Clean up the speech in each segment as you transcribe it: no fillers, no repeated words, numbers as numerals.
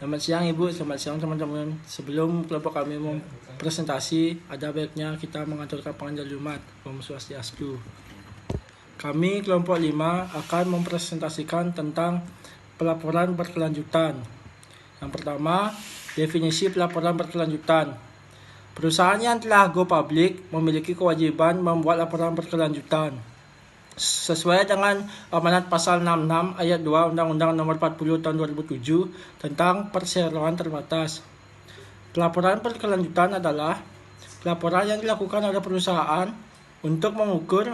Selamat siang Ibu, selamat siang teman-teman. Sebelum kelompok kami presentasi, ada baiknya kita mengaturkan panggilan Jumat, Om Swastiastu. Kami kelompok 5 akan mempresentasikan tentang pelaporan berkelanjutan. Yang pertama, definisi pelaporan berkelanjutan. Perusahaan yang telah go public memiliki kewajiban membuat laporan berkelanjutan sesuai dengan amanat pasal 66 ayat 2 Undang-Undang Nomor 40 Tahun 2007 tentang perseroan terbatas. Pelaporan berkelanjutan adalah pelaporan yang dilakukan oleh perusahaan untuk mengukur,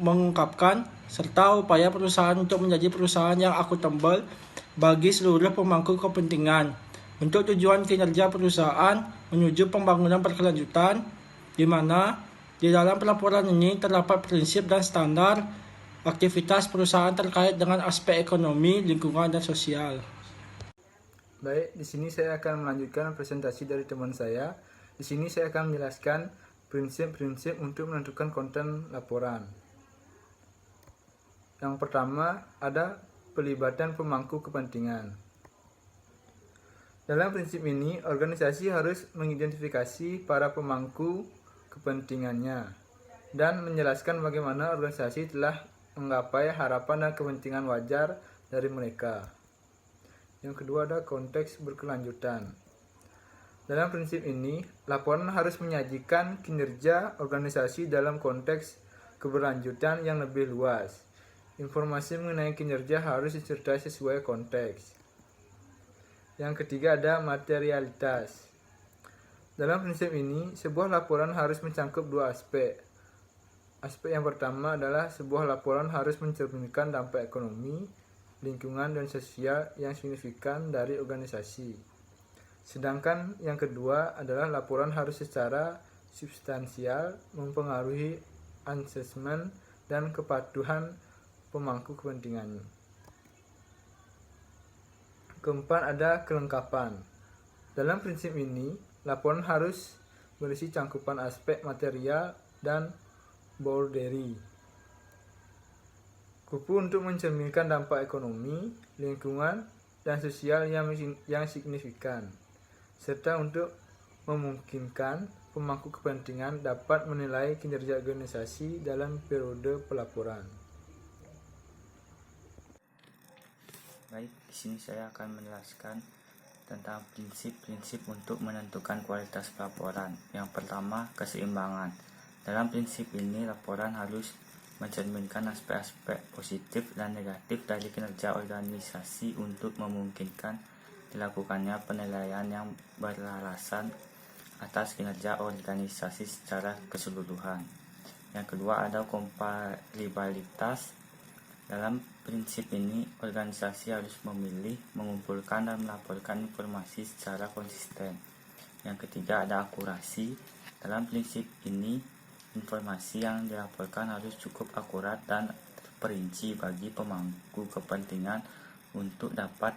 mengungkapkan, serta upaya perusahaan untuk menjadi perusahaan yang akuntabel bagi seluruh pemangku kepentingan untuk tujuan kinerja perusahaan menuju pembangunan berkelanjutan, di mana di dalam pelaporan ini terdapat prinsip dan standar aktivitas perusahaan terkait dengan aspek ekonomi, lingkungan, dan sosial. Baik, di sini saya akan melanjutkan presentasi dari teman saya. Di sini saya akan menjelaskan prinsip-prinsip untuk menentukan konten laporan. Yang pertama, ada pelibatan pemangku kepentingan. Dalam prinsip ini, organisasi harus mengidentifikasi para pemangku kepentingannya dan menjelaskan bagaimana organisasi telah menggapai harapan dan kepentingan wajar dari mereka. Yang kedua ada konteks berkelanjutan. Dalam prinsip ini, laporan harus menyajikan kinerja organisasi dalam konteks keberlanjutan yang lebih luas. Informasi mengenai kinerja harus disertai sesuai konteks. Yang ketiga ada materialitas. Dalam prinsip ini, sebuah laporan harus mencakup dua aspek. Aspek yang pertama adalah sebuah laporan harus mencerminkan dampak ekonomi, lingkungan, dan sosial yang signifikan dari organisasi. Sedangkan yang kedua adalah laporan harus secara substansial mempengaruhi asesmen dan kepatuhan pemangku kepentingan. Keempat ada kelengkapan. Dalam prinsip ini, laporan harus berisi cangkupan aspek material dan boundary. Kupu untuk mencerminkan dampak ekonomi, lingkungan, dan sosial yang signifikan, serta untuk memungkinkan pemangku kepentingan dapat menilai kinerja organisasi dalam periode pelaporan. Baik, di sini saya akan menjelaskan tentang prinsip-prinsip untuk menentukan kualitas pelaporan. Yang pertama, keseimbangan. Dalam prinsip ini, laporan harus mencerminkan aspek-aspek positif dan negatif dari kinerja organisasi untuk memungkinkan dilakukannya penilaian yang beralasan atas kinerja organisasi secara keseluruhan. Yang kedua ada kompatibilitas. Dalam prinsip ini, organisasi harus memilih, mengumpulkan, dan melaporkan informasi secara konsisten. Yang ketiga ada akurasi. Dalam prinsip ini, informasi yang dilaporkan harus cukup akurat dan terperinci bagi pemangku kepentingan untuk dapat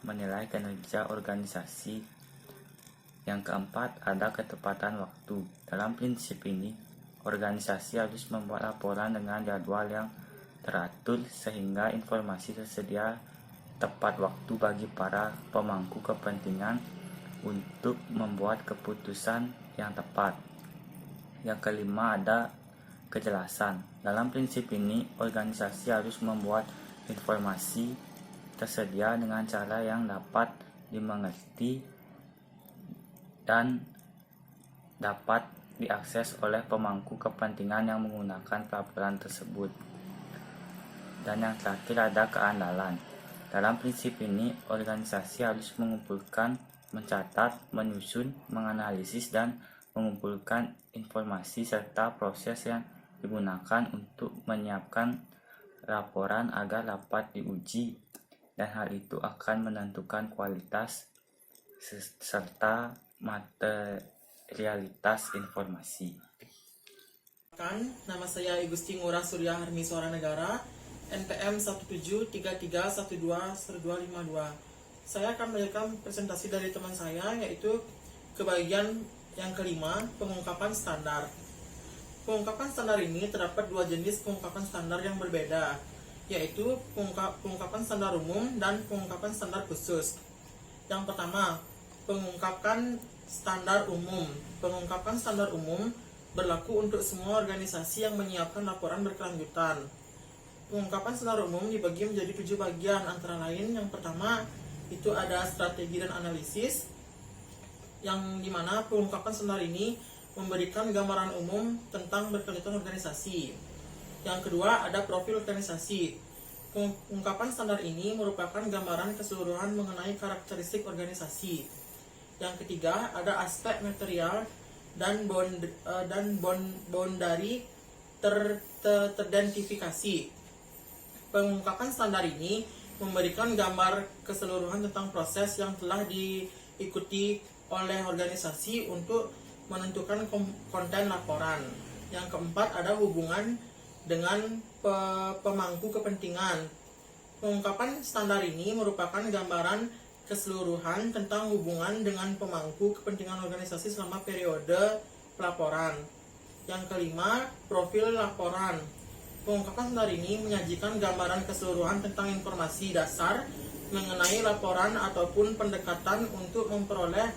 menilai kinerja organisasi. Yang keempat ada ketepatan waktu. Dalam prinsip ini, organisasi harus membuat laporan dengan jadwal yang teratur sehingga informasi tersedia tepat waktu bagi para pemangku kepentingan untuk membuat keputusan yang tepat. Yang kelima ada kejelasan. Dalam prinsip ini, organisasi harus membuat informasi tersedia dengan cara yang dapat dimengerti dan dapat diakses oleh pemangku kepentingan yang menggunakan pelaporan tersebut. Dan yang terakhir ada keandalan. Dalam prinsip ini, organisasi harus mengumpulkan, mencatat, menyusun, menganalisis, dan mengumpulkan informasi serta proses yang digunakan untuk menyiapkan laporan agar dapat diuji, dan hal itu akan menentukan kualitas serta materialitas informasi. Nama saya Igusti Ngurah Surya Harmi Suara Negara, NPM 1733121252. Saya akan memberikan presentasi dari teman saya, yaitu kebagian yang kelima, pengungkapan standar. Pengungkapan standar ini terdapat dua jenis pengungkapan standar yang berbeda, yaitu pengungkapan standar umum dan pengungkapan standar khusus. Yang pertama, pengungkapan standar umum. Pengungkapan standar umum berlaku untuk semua organisasi yang menyiapkan laporan berkelanjutan. Pengungkapan standar umum dibagi menjadi 7 bagian, antara lain yang pertama itu ada strategi dan analisis, yang dimana pengungkapan standar ini memberikan gambaran umum tentang berkelanjutan organisasi. Yang kedua ada profil organisasi. Pengungkapan standar ini merupakan gambaran keseluruhan mengenai karakteristik organisasi. Yang ketiga ada aspek material dan boundary teridentifikasi. Pengungkapan standar ini memberikan gambar keseluruhan tentang proses yang telah diikuti oleh organisasi untuk menentukan konten laporan. Yang keempat ada hubungan dengan pemangku kepentingan. Pengungkapan standar ini merupakan gambaran keseluruhan tentang hubungan dengan pemangku kepentingan organisasi selama periode pelaporan. Yang kelima, profil laporan. Pengungkapan standar ini menyajikan gambaran keseluruhan tentang informasi dasar mengenai laporan ataupun pendekatan untuk memperoleh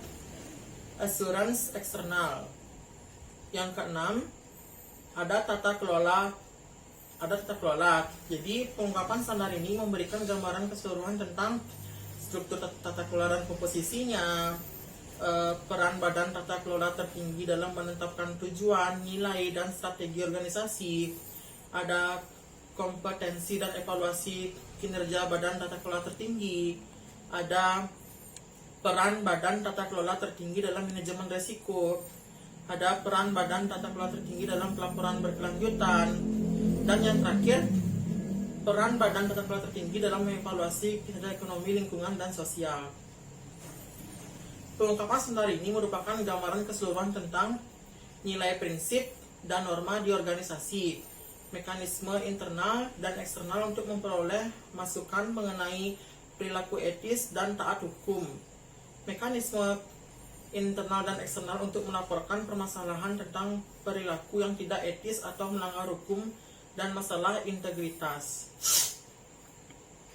assurance eksternal. Yang keenam, ada tata kelola. Jadi, pengungkapan standar ini memberikan gambaran keseluruhan tentang struktur tata kelola dan komposisinya, peran badan tata kelola tertinggi dalam menetapkan tujuan, nilai, dan strategi organisasi, ada kompetensi dan evaluasi kinerja badan tata kelola tertinggi, ada peran badan tata kelola tertinggi dalam manajemen resiko, ada peran badan tata kelola tertinggi dalam pelaporan berkelanjutan, dan yang terakhir peran badan tata kelola tertinggi dalam mengevaluasi kinerja ekonomi, lingkungan, dan sosial. Pengungkapan standar ini merupakan gambaran keseluruhan tentang nilai, prinsip, dan norma di organisasi, mekanisme internal dan eksternal untuk memperoleh masukan mengenai perilaku etis dan taat hukum, mekanisme internal dan eksternal untuk melaporkan permasalahan tentang perilaku yang tidak etis atau melanggar hukum, dan masalah integritas.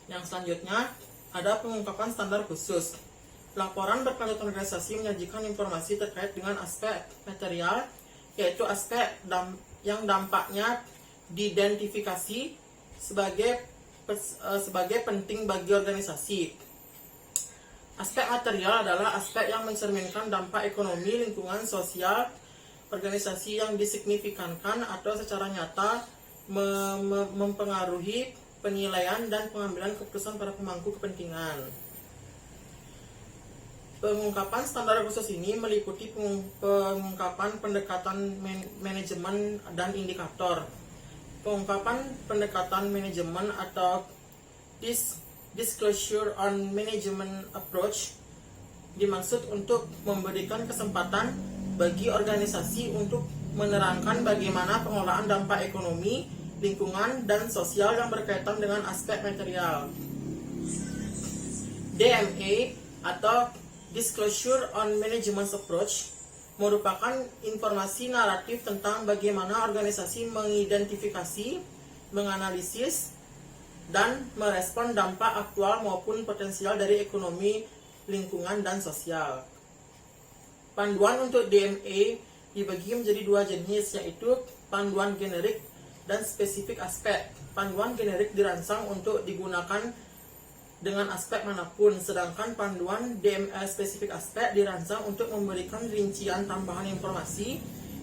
Yang selanjutnya ada pengungkapan standar khusus. Laporan berkelanjutan organisasi menyajikan informasi terkait dengan aspek material, yaitu aspek yang dampaknya diidentifikasi sebagai penting bagi organisasi. Aspek material adalah aspek yang mencerminkan dampak ekonomi, lingkungan, sosial organisasi yang disignifikankan atau secara nyata mempengaruhi penilaian dan pengambilan keputusan para pemangku kepentingan. Pengungkapan standar khusus ini meliputi pengungkapan pendekatan manajemen dan indikator. Pengungkapan pendekatan manajemen atau disclosure on management approach dimaksud untuk memberikan kesempatan bagi organisasi untuk menerangkan bagaimana pengelolaan dampak ekonomi, lingkungan, dan sosial yang berkaitan dengan aspek material. DMA atau Disclosure on Management Approach merupakan informasi naratif tentang bagaimana organisasi mengidentifikasi, menganalisis, dan merespon dampak aktual maupun potensial dari ekonomi, lingkungan, dan sosial. Panduan untuk DMA dibagi menjadi 2 jenis, yaitu panduan generik dan spesifik aspek. Panduan generik dirancang untuk digunakan dengan aspek manapun, sedangkan panduan DMA spesifik aspek dirancang untuk memberikan rincian tambahan informasi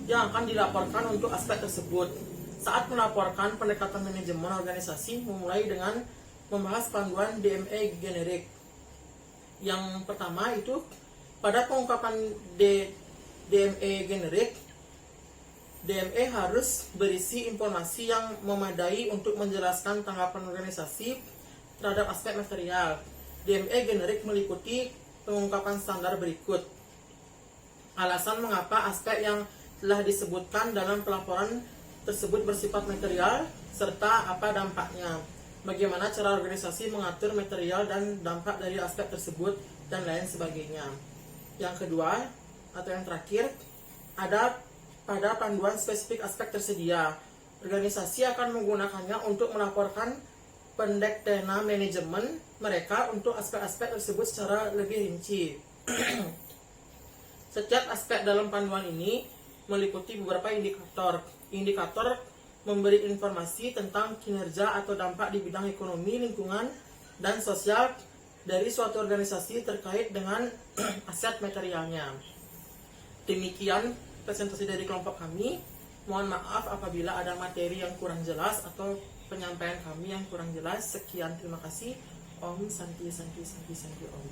yang akan dilaporkan untuk aspek tersebut. Saat melaporkan pendekatan manajemen organisasi memulai dengan membahas panduan DMA generik. Yang pertama itu pada pengungkapan DMA generik, DMA harus berisi informasi yang memadai untuk menjelaskan tanggapan organisasi terhadap aspek material. DMA generik meliputi pengungkapan standar berikut. Alasan mengapa aspek yang telah disebutkan dalam pelaporan tersebut bersifat material, serta apa dampaknya. Bagaimana cara organisasi mengatur material dan dampak dari aspek tersebut, dan lain sebagainya. Yang kedua, atau yang terakhir, ada pada panduan spesifik aspek tersedia. Organisasi akan menggunakannya untuk melaporkan pendektena manajemen mereka untuk aspek-aspek tersebut secara lebih rinci. Setiap aspek dalam panduan ini meliputi beberapa indikator. Indikator memberi informasi tentang kinerja atau dampak di bidang ekonomi, lingkungan, dan sosial dari suatu organisasi terkait dengan aset materialnya. Demikian presentasi dari kelompok kami. Mohon maaf apabila ada materi yang kurang jelas atau penyampaian kami yang kurang jelas. Sekian, terima kasih. Om Santi Santi Santi Santi Om.